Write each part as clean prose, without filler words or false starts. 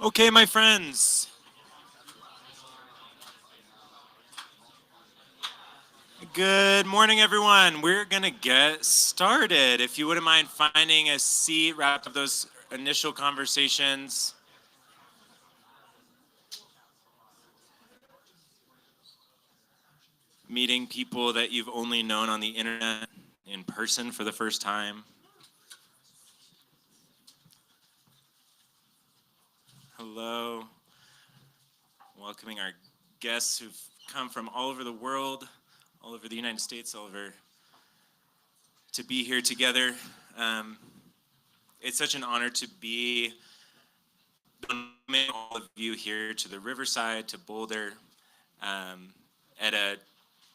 Okay, my friends. Good morning, everyone. We're going to get started. If you wouldn't mind finding a seat, wrap up those initial conversations. Meeting people that you've only known on the internet in person for the first time. Hello. Welcoming our guests who've come from all over the world, all over the United States, all over to be here together. It's such an honor to be all of you here to the Riverside, to Boulder, at a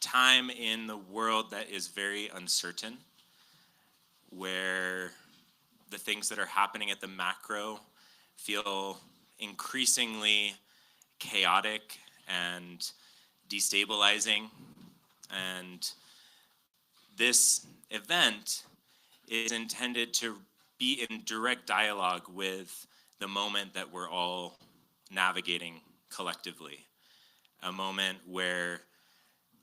time in the world that is very uncertain, where the things that are happening at the macro feel increasingly chaotic and destabilizing. And this event is intended to be in direct dialogue with the moment that we're all navigating collectively. A moment where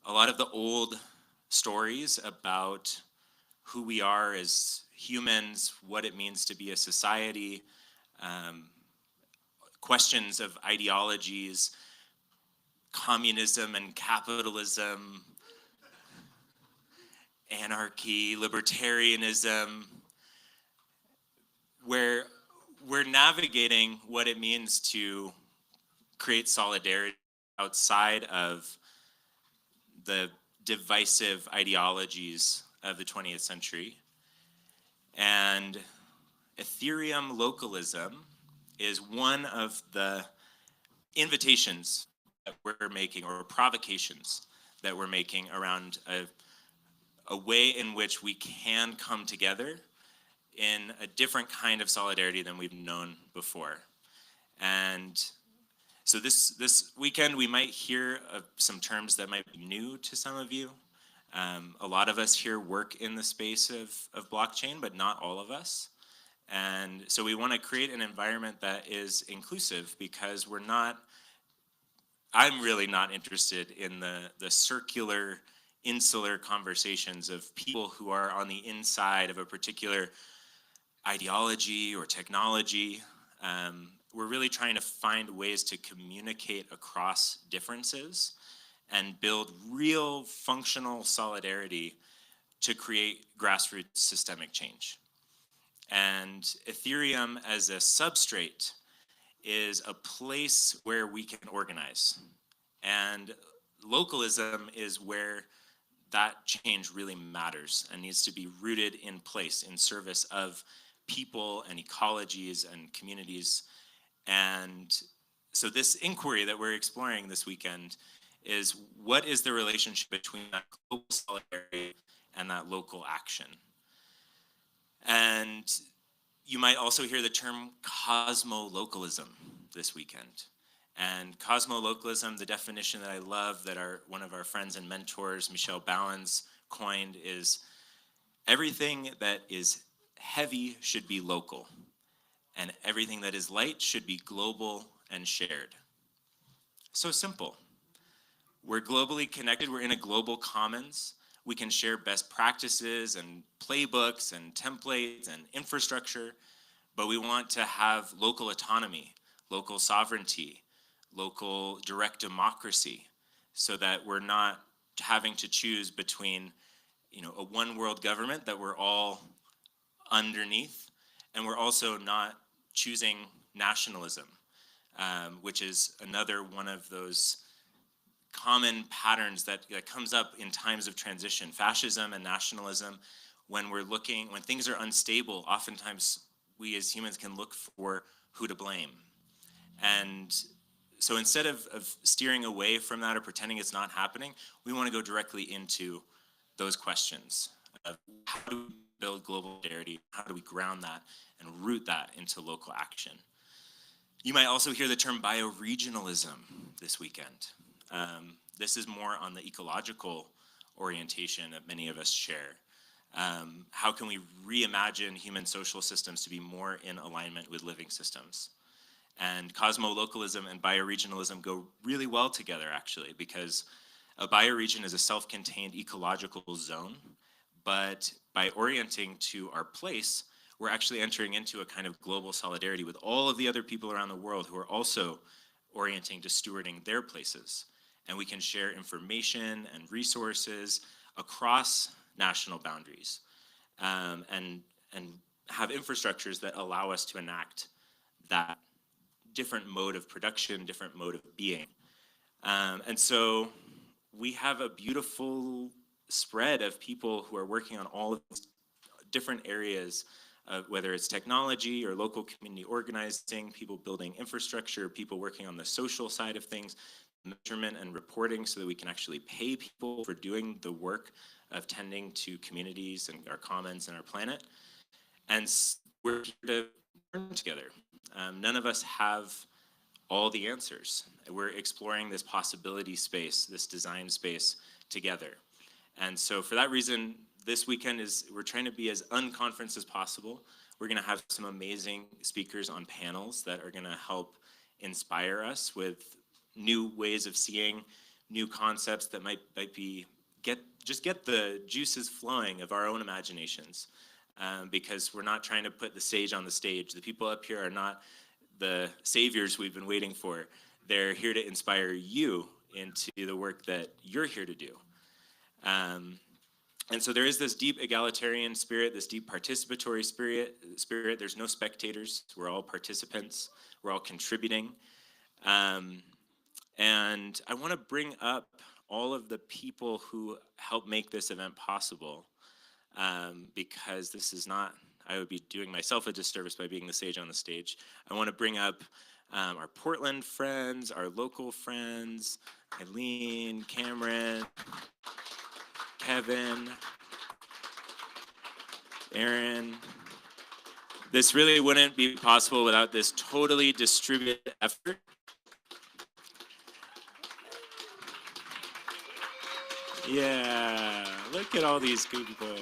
a lot of the old stories about who we are as humans, what it means to be a society, questions of ideologies, communism and capitalism, anarchy, libertarianism, where we're navigating what it means to create solidarity outside of the divisive ideologies of the 20th century. And Ethereum localism is one of the invitations that we're making, or provocations that we're making around a way in which we can come together in a different kind of solidarity than we've known before. And so this weekend, we might hear some terms that might be new to some of you. A lot of us here work in the space of blockchain, but not all of us. And so we want to create an environment that is inclusive, because I'm really not interested in the circular, insular conversations of people who are on the inside of a particular ideology or technology. We're really trying to find ways to communicate across differences and build real functional solidarity to create grassroots systemic change. And Ethereum as a substrate is a place where we can organize. And localism is where that change really matters and needs to be rooted in place in service of people and ecologies and communities. And so this inquiry that we're exploring this weekend is, what is the relationship between that global solidarity and that local action? And you might also hear the term cosmo-localism this weekend. And cosmo-localism, the definition that I love that one of our friends and mentors, Michelle Ballins, coined, is everything that is heavy should be local, and everything that is light should be global and shared. So simple. We're globally connected. We're in a global commons. We can share best practices and playbooks and templates and infrastructure, but we want to have local autonomy, local sovereignty, local direct democracy, so that we're not having to choose between, a one world government that we're all underneath, and we're also not choosing nationalism, which is another one of those common patterns that comes up in times of transition. Fascism and nationalism, when things are unstable, oftentimes we as humans can look for who to blame. And so instead of steering away from that or pretending it's not happening, we want to go directly into those questions of how do we build global solidarity, how do we ground that and root that into local action. You might also hear the term bioregionalism this weekend. This is more on the ecological orientation that many of us share. How can we reimagine human social systems to be more in alignment with living systems? And cosmo-localism and bioregionalism go really well together, actually, because a bioregion is a self-contained ecological zone, but by orienting to our place, we're actually entering into a kind of global solidarity with all of the other people around the world who are also orienting to stewarding their places. And we can share information and resources across national boundaries, and have infrastructures that allow us to enact that different mode of production, different mode of being. And so we have a beautiful spread of people who are working on all of these different areas, whether it's technology or local community organizing, people building infrastructure, people working on the social side of things, measurement and reporting so that we can actually pay people for doing the work of tending to communities and our commons and our planet. And we're here to learn together. None of us have all the answers. We're exploring this possibility space, this design space together. And so for that reason, this weekend we're trying to be as unconference as possible. We're gonna have some amazing speakers on panels that are gonna help inspire us with new ways of seeing, new concepts that might be, just get the juices flowing of our own imaginations. Because we're not trying to put the sage on the stage. The people up here are not the saviors we've been waiting for. They're here to inspire you into the work that you're here to do. And so there is this deep egalitarian spirit, this deep participatory spirit. There's no spectators. We're all participants. We're all contributing. And I want to bring up all of the people who help make this event possible. Because this is not, I would be doing myself a disservice by being the sage on the stage. I want to bring up our Portland friends, our local friends, Eileen, Cameron, Kevin, Aaron. This really wouldn't be possible without this totally distributed effort. Yeah, look at all these people.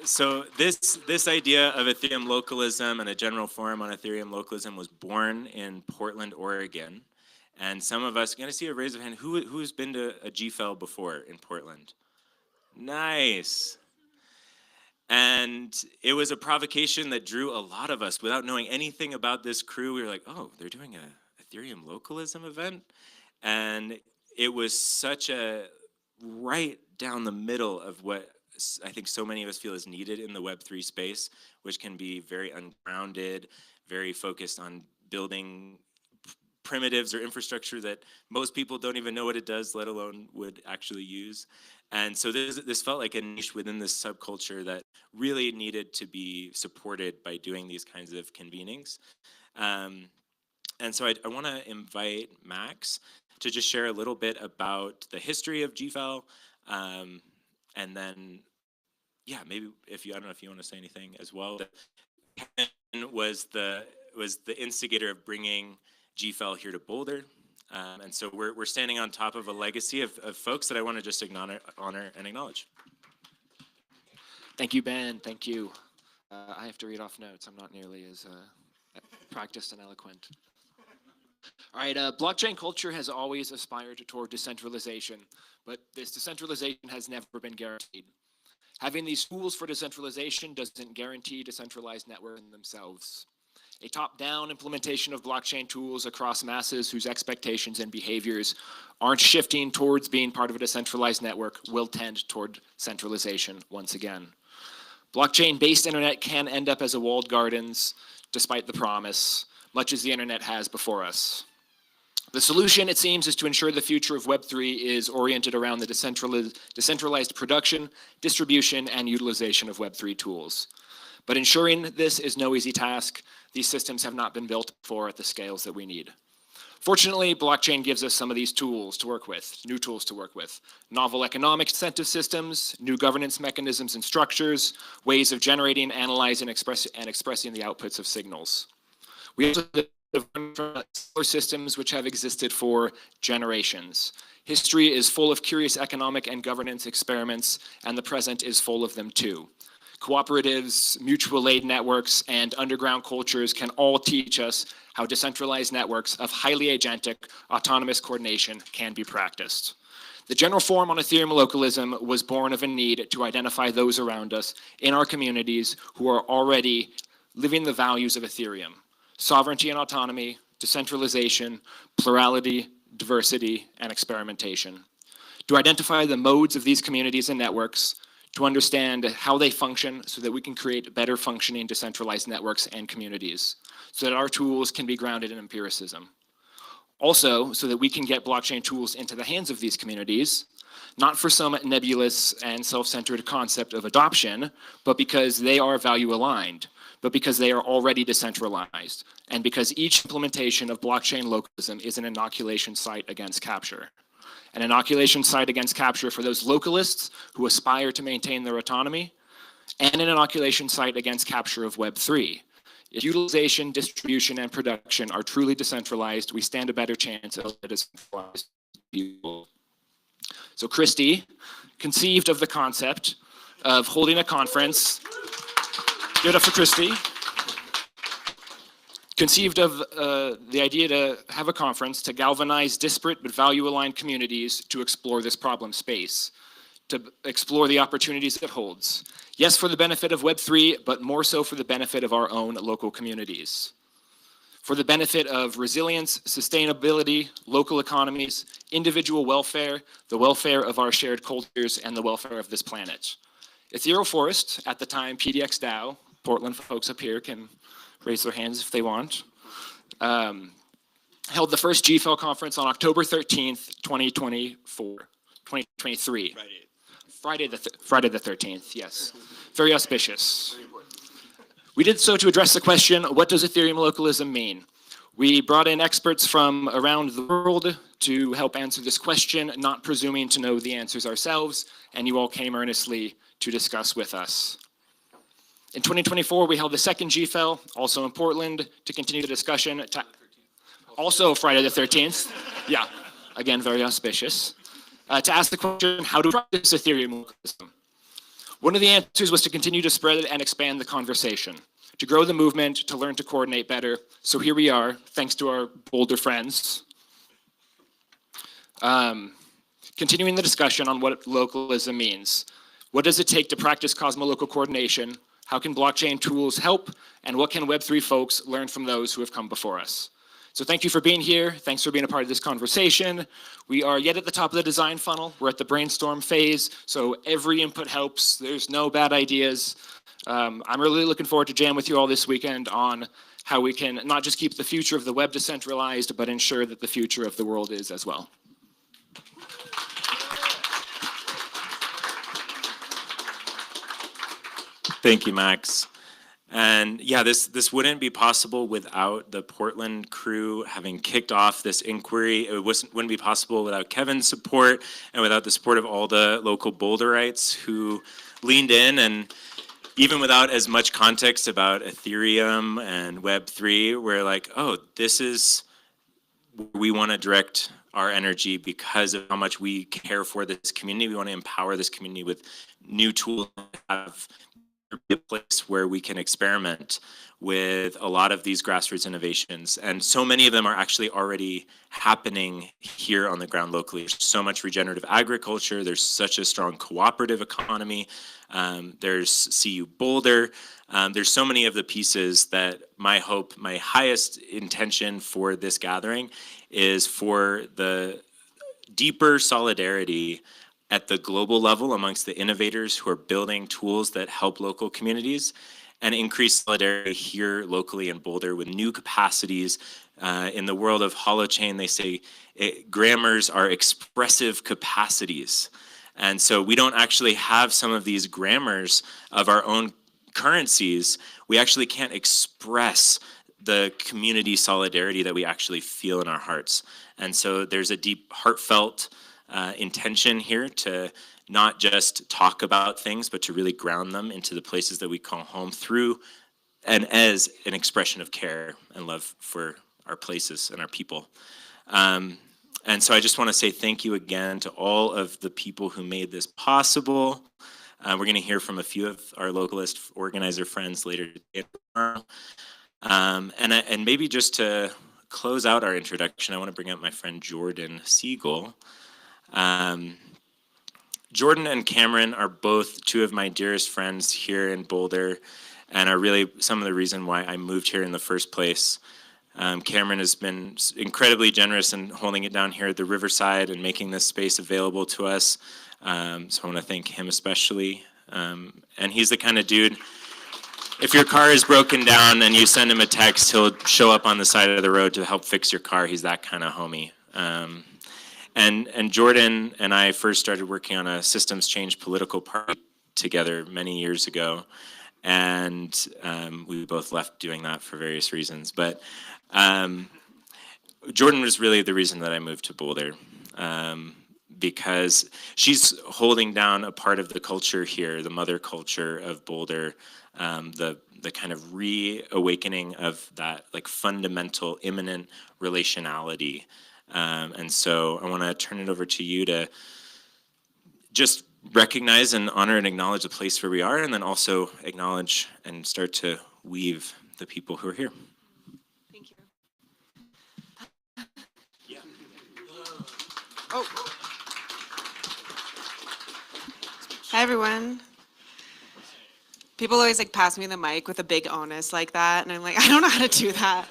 So this idea of Ethereum localism and a general forum on Ethereum localism was born in Portland, Oregon. And some of us, can I see a raise of hand? Who's been to a GFEL before in Portland? Nice. And it was a provocation that drew a lot of us. Without knowing anything about this crew, we were like, oh, they're doing a Ethereum localism event? And it was such a right down the middle of what I think so many of us feel is needed in the Web3 space, which can be very ungrounded, very focused on building primitives or infrastructure that most people don't even know what it does, let alone would actually use. And so this felt like a niche within this subculture that really needed to be supported by doing these kinds of convenings. And so I want to invite Max to just share a little bit about the history of GFEL, and then, yeah, maybe I don't know if you want to say anything as well. Ken was the instigator of bringing GFEL here to Boulder. And so we're standing on top of a legacy of folks that I want to just honor and acknowledge. Thank you, Ben. Thank you. I have to read off notes. I'm not nearly as practiced and eloquent. All right, blockchain culture has always aspired toward decentralization, but this decentralization has never been guaranteed. Having these tools for decentralization doesn't guarantee decentralized networks in themselves. A top-down implementation of blockchain tools across masses whose expectations and behaviors aren't shifting towards being part of a decentralized network will tend toward centralization once again. Blockchain-based internet can end up as a walled gardens, despite the promise, much as the internet has before us. The solution, it seems, is to ensure the future of Web3 is oriented around the decentralized production, distribution, and utilization of Web3 tools. But ensuring this is no easy task. These systems have not been built for at the scales that we need. Fortunately, blockchain gives us some of these tools to work with, new tools to work with. Novel economic incentive systems, new governance mechanisms and structures, ways of generating, analyzing, expressing the outputs of signals. We also have systems which have existed for generations. History is full of curious economic and governance experiments, and the present is full of them too. Cooperatives, mutual aid networks, and underground cultures can all teach us how decentralized networks of highly agentic, autonomous coordination can be practiced. The general forum on Ethereum localism was born of a need to identify those around us in our communities who are already living the values of Ethereum: sovereignty and autonomy, decentralization, plurality, diversity, and experimentation. To identify the modes of these communities and networks, to understand how they function so that we can create better functioning decentralized networks and communities, so that our tools can be grounded in empiricism. Also, so that we can get blockchain tools into the hands of these communities, not for some nebulous and self-centered concept of adoption, but because they are value aligned, but because they are already decentralized, and because each implementation of blockchain localism is an inoculation site against capture. An inoculation site against capture for those localists who aspire to maintain their autonomy, and an inoculation site against capture of Web3. If utilization, distribution, and production are truly decentralized, we stand a better chance of a decentralized people. So Christy conceived of the concept of holding a conference. Give it up for Christy. Conceived of the idea to have a conference to galvanize disparate but value-aligned communities to explore this problem space, to explore the opportunities it holds. Yes, for the benefit of Web3, but more so for the benefit of our own local communities. For the benefit of resilience, sustainability, local economies, individual welfare, the welfare of our shared cultures, and the welfare of this planet. Ethereal Forest, at the time PDX DAO, Portland folks up here can raise their hands if they want, held the first GFL conference on October 13th, 2023. Friday the 13th, yes. Very auspicious. We did so to address the question, what does Ethereum localism mean? We brought in experts from around the world to help answer this question, not presuming to know the answers ourselves, and you all came earnestly to discuss with us. In 2024, we held the second GFL, also in Portland, to continue the discussion. Also Friday the 13th. Yeah, again, very auspicious. To ask the question, how to practice Ethereum localism? One of the answers was to continue to spread and expand the conversation, to grow the movement, to learn to coordinate better. So here we are, thanks to our bolder friends, continuing the discussion on what localism means. What does it take to practice cosmolocal coordination? How can blockchain tools help? And what can Web3 folks learn from those who have come before us? So thank you for being here. Thanks for being a part of this conversation. We are yet at the top of the design funnel. We're at the brainstorm phase, so every input helps. There's no bad ideas. I'm really looking forward to jam with you all this weekend on how we can not just keep the future of the web decentralized, but ensure that the future of the world is as well. Thank you, Max. And yeah, this wouldn't be possible without the Portland crew having kicked off this inquiry. It wouldn't be possible without Kevin's support and without the support of all the local Boulderites who leaned in. And even without as much context about Ethereum and Web3, we're like, oh, this is where we want to direct our energy because of how much we care for this community. We want to empower this community with new tools, have a place where we can experiment with a lot of these grassroots innovations. And so many of them are actually already happening here on the ground locally. There's so much regenerative agriculture. There's such a strong cooperative economy. There's CU Boulder. There's so many of the pieces that my hope, my highest intention for this gathering is for the deeper solidarity at the global level amongst the innovators who are building tools that help local communities, and increase solidarity here locally in Boulder with new capacities. In the world of holochain, they say grammars are expressive capacities. And so we don't actually have some of these grammars of our own currencies. We actually can't express the community solidarity that we actually feel in our hearts. And so there's a deep, heartfelt intention here to not just talk about things, but to really ground them into the places that we call home through and as an expression of care and love for our places and our people. And so I just want to say thank you again to all of the people who made this possible. We're going to hear from a few of our localist organizer friends later today. And maybe just to close out our introduction, I want to bring up my friend Jordan Siegel. Jordan and Cameron are both two of my dearest friends here in Boulder and are really some of the reason why I moved here in the first place. Cameron has been incredibly generous in holding it down here at the Riverside and making this space available to us. So I want to thank him especially. And he's the kind of dude, if your car is broken down and you send him a text, he'll show up on the side of the road to help fix your car. He's that kind of homie. And Jordan and I first started working on a systems change political party together many years ago. And we both left doing that for various reasons. But Jordan was really the reason that I moved to Boulder, because she's holding down a part of the culture here, the mother culture of Boulder, the kind of reawakening of that like fundamental immanent relationality. And so I want to turn it over to you to just recognize and honor and acknowledge the place where we are, and then also acknowledge and start to weave the people who are here. Thank you. Yeah. Oh. Hi, everyone. People always like pass me the mic with a big onus like that, and I'm like, I don't know how to do that.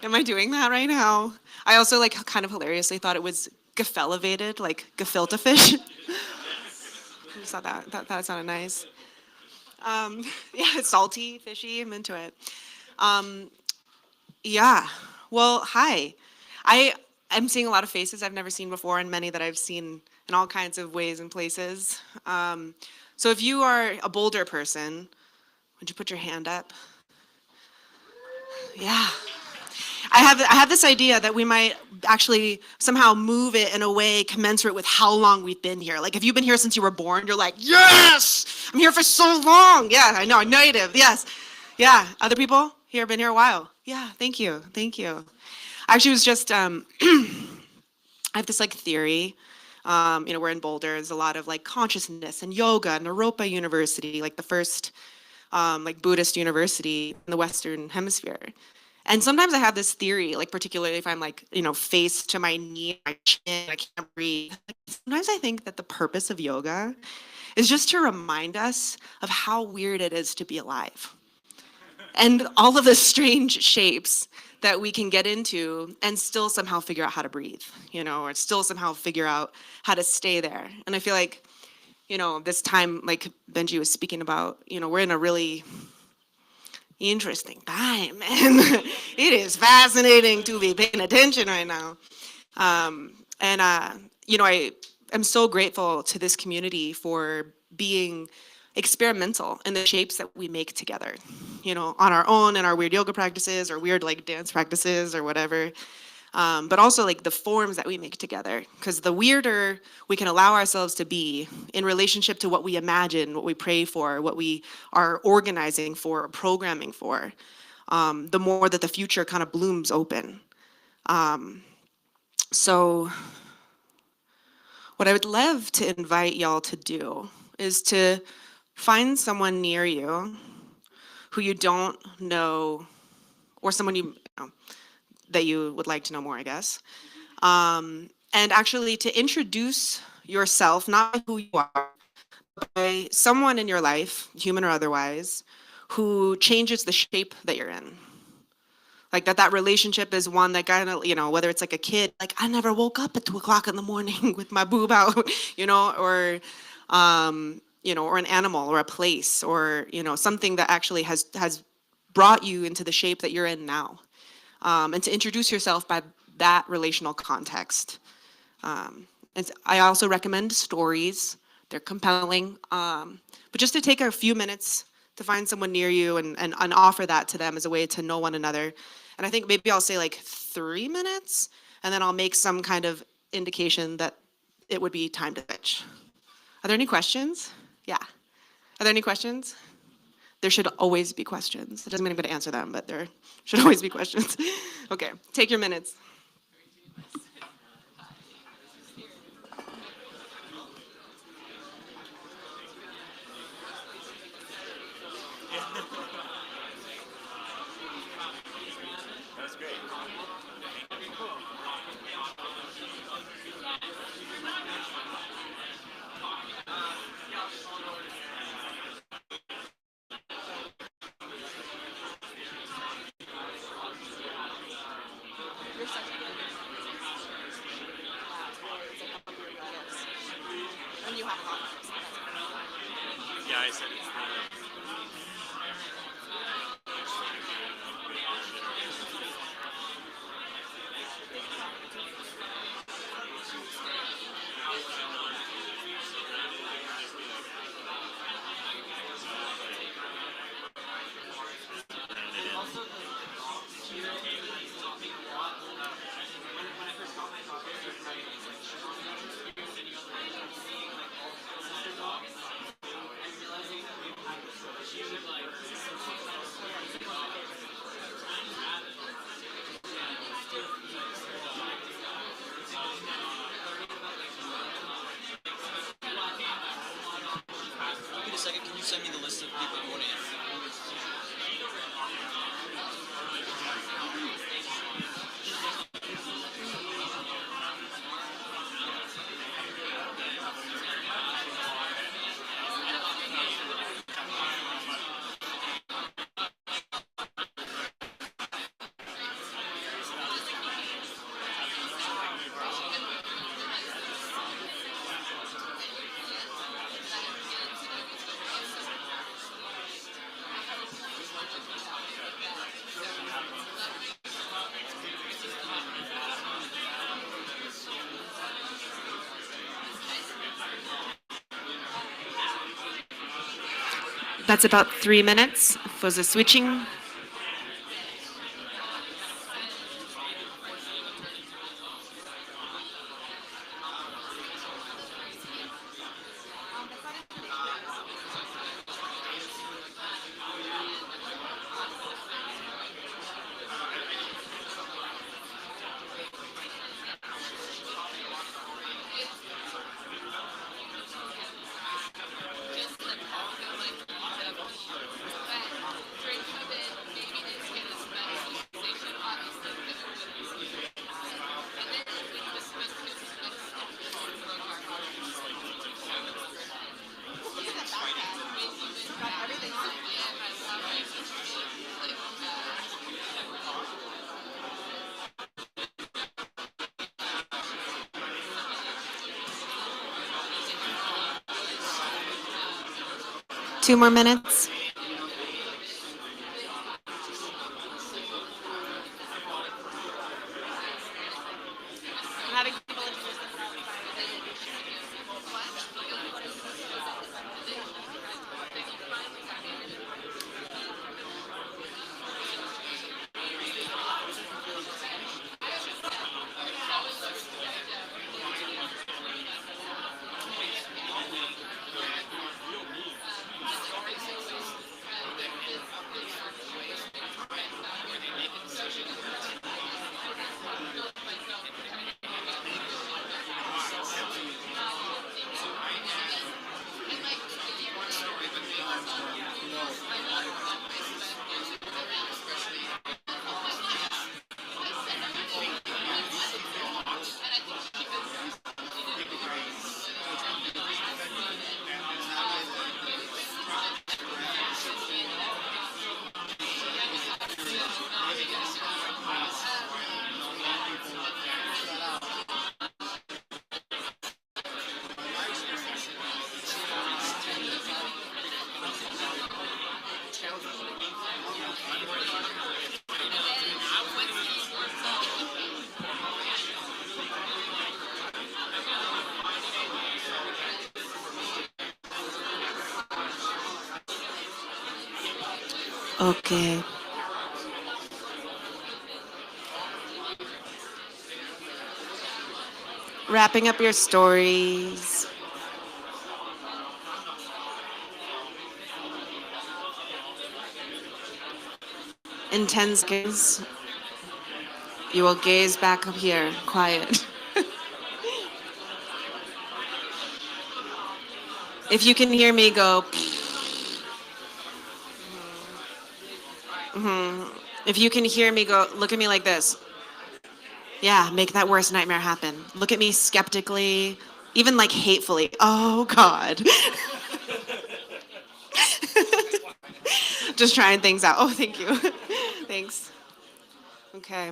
Am I doing that right now? I also like kind of hilariously thought it was gefilevated, like gefilte fish. I just thought that sounded nice. Yeah, it's salty, fishy. I'm into it. Yeah. Well, hi. I'm seeing a lot of faces I've never seen before, and many that I've seen in all kinds of ways and places. So if you are a Boulder person, would you put your hand up? Yeah. I have this idea that we might actually somehow move it in a way commensurate with how long we've been here. Like if you've been here since you were born, you're like, yes, I'm here for so long. Yeah, I know, native, yes. Yeah, other people here been here a while. Yeah, thank you. I actually was just, I have this like theory. We're in Boulder. There's a lot of like consciousness and yoga and Naropa University, like the first like Buddhist university in the Western Hemisphere. And sometimes I have this theory, like particularly if I'm like, face to my knee, my chin, I can't breathe. Sometimes I think that the purpose of yoga is just to remind us of how weird it is to be alive. And all of the strange shapes that we can get into and still somehow figure out how to breathe, or still somehow figure out how to stay there. And I feel like, this time, like Benji was speaking about, we're in a really interesting time, and it is fascinating to be paying attention right now. I am so grateful to this community for being experimental in the shapes that we make together, on our own in our weird yoga practices or weird like dance practices or whatever. But also like the forms that we make together, because the weirder we can allow ourselves to be in relationship to what we imagine, what we pray for, what we are organizing for, or programming for, the more that the future kind of blooms open. So what I would love to invite y'all to do is to find someone near you who you don't know, or someone that you would like to know more, I guess. And actually to introduce yourself, not who you are, but by someone in your life, human or otherwise, who changes the shape that you're in. Like that relationship is one that kind of, whether it's like a kid, like I never woke up at 2:00 in the morning with my boob out, or an animal or a place or, something that actually has brought you into the shape that you're in now. And to introduce yourself by that relational context. And I also recommend stories. They're compelling. But just to take a few minutes to find someone near you and offer that to them as a way to know one another. And I think maybe I'll say like 3 minutes, and then I'll make some kind of indication that it would be time to switch. Are there any questions? Yeah. Are there any questions? There should always be questions. It doesn't mean I'm going to answer them, but there should always be questions. Okay, take your minutes. Yeah, I said it's Wait a second, can you send me the list of people you want to interview? That's about 3 minutes for the switching. Two more minutes. Okay. Wrapping up your stories. In 10 seconds, you will gaze back up here, quiet. If you can hear me, go. If you can hear me, go. Look at me like this. Yeah, make that worst nightmare happen. Look at me skeptically, even like hatefully. Oh, God. Just trying things out. Oh, thank you. Thanks. Okay.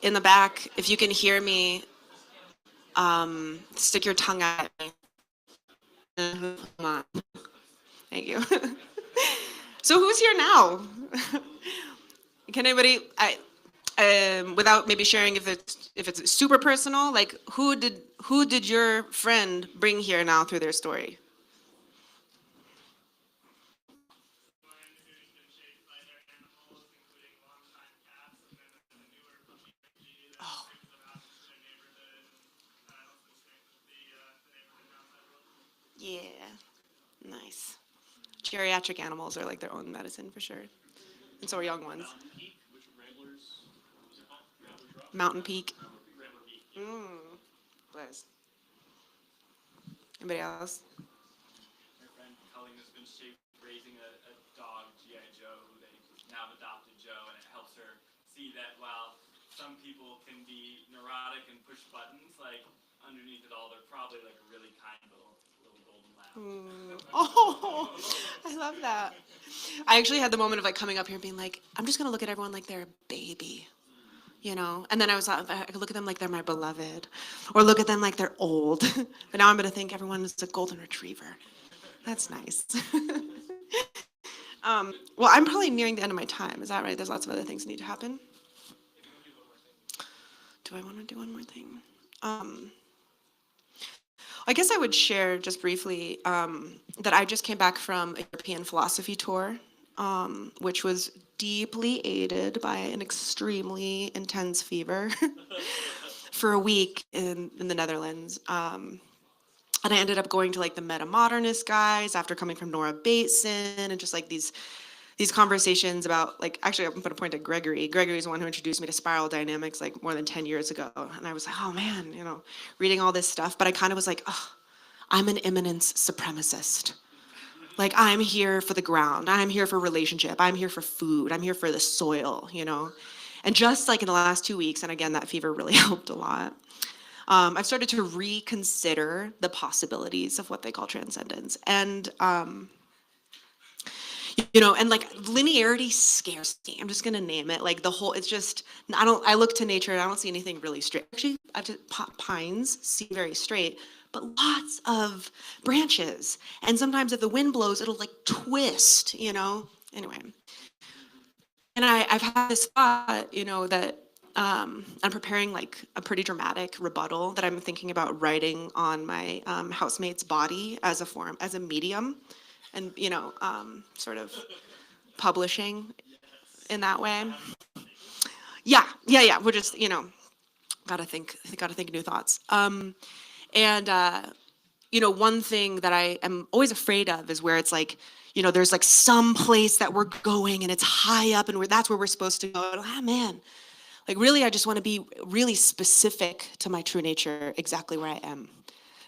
in the back, if you can hear me, stick your tongue at me. Come on. Thank you. So who's here now? Can anybody, without maybe sharing if it's super personal, like who did your friend bring here now through their story? Oh. Yeah, nice. Geriatric animals are like their own medicine for sure. And so are young ones. Mountain Peak. Bless. Anybody else? My friend Coleen has been raising a dog, G.I. Joe, who they now have adopted Joe, and it helps her see that while some people can be neurotic and push buttons, like underneath it all, they're probably like a really kind little golden lamb. Oh, I love that. I actually had the moment of like coming up here and being like, I'm just gonna look at everyone like they're a baby, you know? And then I could look at them like they're my beloved, or look at them like they're old. But now I'm gonna think everyone is a golden retriever. That's nice. Well, I'm probably nearing the end of my time. Is that right? There's lots of other things that need to happen. Do I want to do one more thing? I guess I would share just briefly that I just came back from a European philosophy tour, which was deeply aided by an extremely intense fever for a week in the Netherlands. And I ended up going to like the meta-modernist guys after coming from Nora Bateson, and just like these conversations about, like, actually I'm going to point to Gregory. Gregory's the one who introduced me to spiral dynamics like more than 10 years ago. And I was like, oh man, you know, reading all this stuff. But I kind of was like, oh, I'm an immanence supremacist. Like, I'm here for the ground. I'm here for relationship. I'm here for food. I'm here for the soil, you know. And just like in the last 2 weeks, and again, that fever really helped a lot, I've started to reconsider the possibilities of what they call transcendence. And, you know, and like linearity scares me. I'm just gonna name it. Like the whole, it's just, I look to nature and I don't see anything really straight. Actually, pines seem very straight, but lots of branches. And sometimes if the wind blows, it'll like twist, you know? Anyway. And I've had this thought, you know, that I'm preparing like a pretty dramatic rebuttal that I'm thinking about writing on my housemate's body as a medium, and, you know, sort of publishing in that way. Yeah. We're just, you know, gotta think new thoughts. And you know, one thing that I am always afraid of is where it's like, you know, there's like some place that we're going and it's high up and that's where we're supposed to go. Ah, man. Like, really, I just want to be really specific to my true nature, exactly where I am,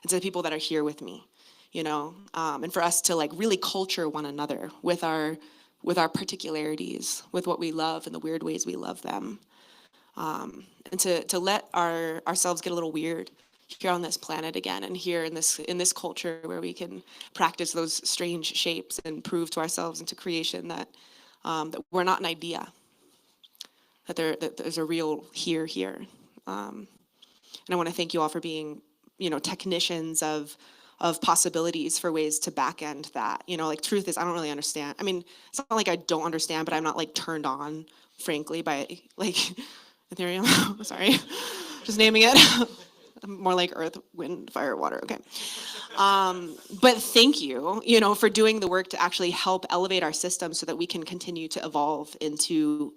and to the people that are here with me, you know, and for us to like really culture one another with our particularities, with what we love and the weird ways we love them, and to let ourselves get a little weird here on this planet again, and here in this culture where we can practice those strange shapes and prove to ourselves and to creation that that we're not an idea. That there's a real here. And I want to thank you all for being, you know, technicians of possibilities for ways to back end that. You know, like, truth is, I don't really understand. I mean, it's not like I don't understand, but I'm not like turned on, frankly, by like Ethereum. Sorry, just naming it. More like earth, wind, fire, water. Okay. But thank you, you know, for doing the work to actually help elevate our system so that we can continue to evolve into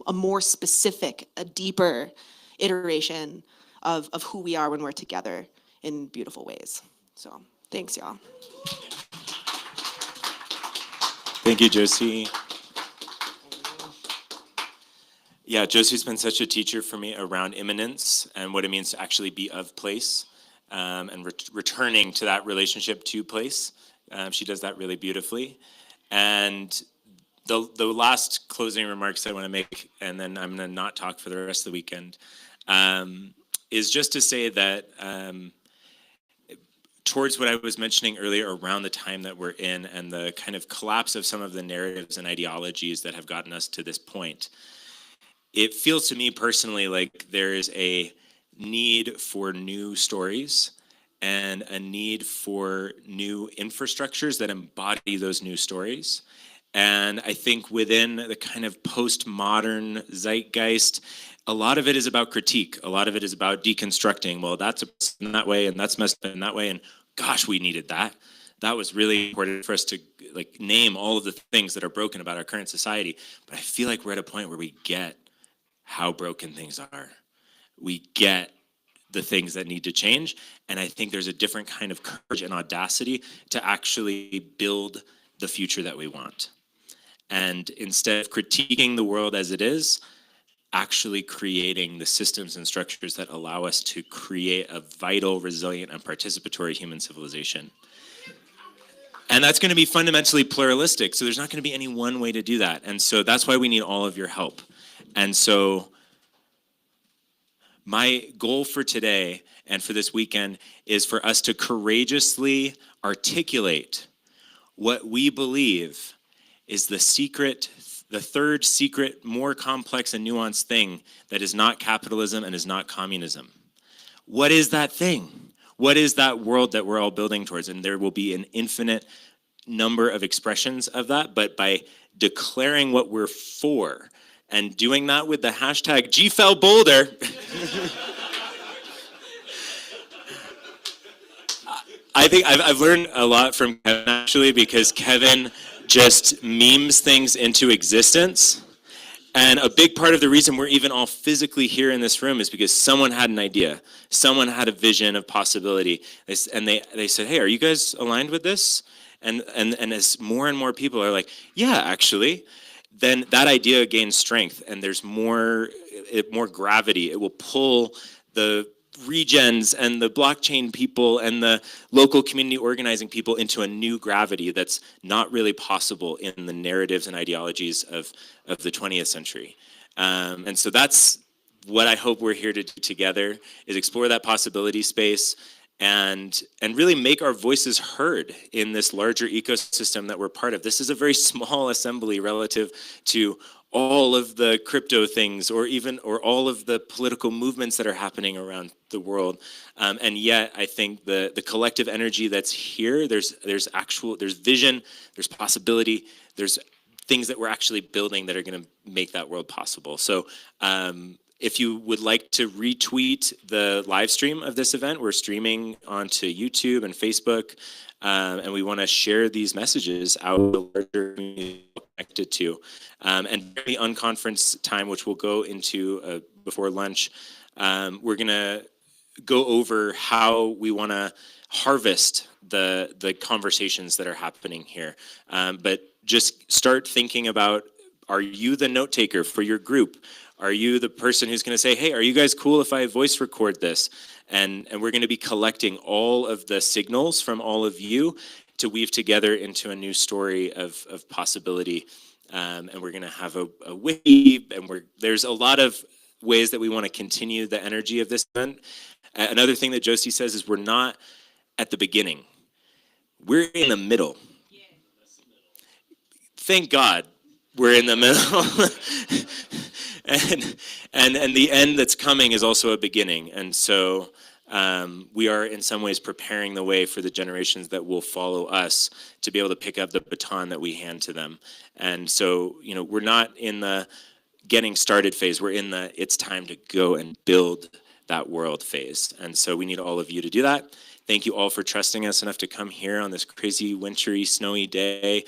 a more specific, a deeper iteration of who we are when we're together in beautiful ways. So thanks, y'all. Thank you, Josie. Yeah, Josie's been such a teacher for me around immanence and what it means to actually be of place, and returning to that relationship to place. She does that really beautifully. And the last closing remarks I want to make, and then I'm going to not talk for the rest of the weekend, is just to say that towards what I was mentioning earlier around the time that we're in and the kind of collapse of some of the narratives and ideologies that have gotten us to this point, it feels to me personally like there is a need for new stories and a need for new infrastructures that embody those new stories. And I think within the kind of postmodern zeitgeist, a lot of it is about critique. A lot of it is about deconstructing. Well, that's in that way, and that's messed up in that way. And gosh, we needed that. That was really important for us to like name all of the things that are broken about our current society. But I feel like we're at a point where we get how broken things are. We get the things that need to change. And I think there's a different kind of courage and audacity to actually build the future that we want. And instead of critiquing the world as it is, actually creating the systems and structures that allow us to create a vital, resilient, and participatory human civilization. And that's going to be fundamentally pluralistic. So there's not going to be any one way to do that. And so that's why we need all of your help. And so my goal for today and for this weekend is for us to courageously articulate what we believe is the secret, the third secret, more complex and nuanced thing that is not capitalism and is not communism. What is that thing? What is that world that we're all building towards? And there will be an infinite number of expressions of that, but by declaring what we're for and doing that with the hashtag GFELBoulder, I think I've learned a lot from Kevin actually, because Kevin just memes things into existence. And a big part of the reason we're even all physically here in this room is because someone had an idea. Someone had a vision of possibility. And they said, hey, are you guys aligned with this? And as more and more people are like, yeah, actually, then that idea gains strength and there's more gravity. It will pull the regens and the blockchain people and the local community organizing people into a new gravity that's not really possible in the narratives and ideologies of the 20th century. And so that's what I hope we're here to do together, is explore that possibility space and really make our voices heard in this larger ecosystem that we're part of. This is a very small assembly relative to all of the crypto things or all of the political movements that are happening around the world. And yet I think the collective energy that's here, there's vision, there's possibility, there's things that we're actually building that are going to make that world possible. So if you would like to retweet the live stream of this event, we're streaming onto YouTube and Facebook, and we want to share these messages out to the larger community connected to. And during the unconference time, which we'll go into before lunch, we're going to go over how we want to harvest the conversations that are happening here. But just start thinking about, are you the note taker for your group? Are you the person who's going to say, hey, are you guys cool if I voice record this? And we're going to be collecting all of the signals from all of you to weave together into a new story of possibility. And we're going to have a wiki, and there's a lot of ways that we want to continue the energy of this event. Another thing that Josie says is we're not at the beginning. We're in the middle. Thank God we're in the middle. And the end that's coming is also a beginning. And so we are in some ways preparing the way for the generations that will follow us to be able to pick up the baton that we hand to them. And so, we're not in the getting started phase. We're in the it's time to go and build that world phase. And so we need all of you to do that. Thank you all for trusting us enough to come here on this crazy, wintry, snowy day,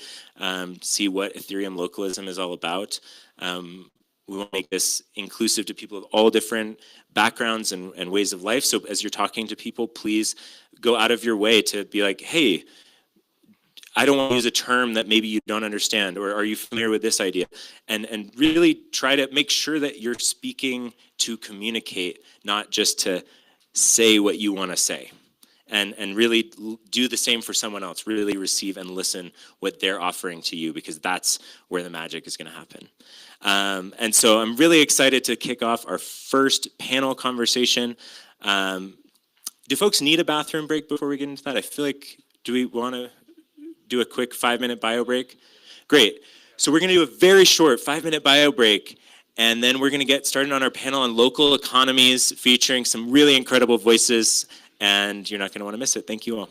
see what Ethereum localism is all about. We want to make this inclusive to people of all different backgrounds and ways of life. So as you're talking to people, please go out of your way to be like, hey, I don't want to use a term that maybe you don't understand, or are you familiar with this idea? And really try to make sure that you're speaking to communicate, not just to say what you want to say. And really do the same for someone else. Really receive and listen what they're offering to you, because that's where the magic is going to happen. And so I'm really excited to kick off our first panel conversation. Do folks need a bathroom break before we get into that? I feel like, do we want to do a quick 5-minute bio break? Great. So we're going to do a very short 5-minute bio break. And then we're going to get started on our panel on local economies, featuring some really incredible voices, and you're not going to want to miss it. Thank you all.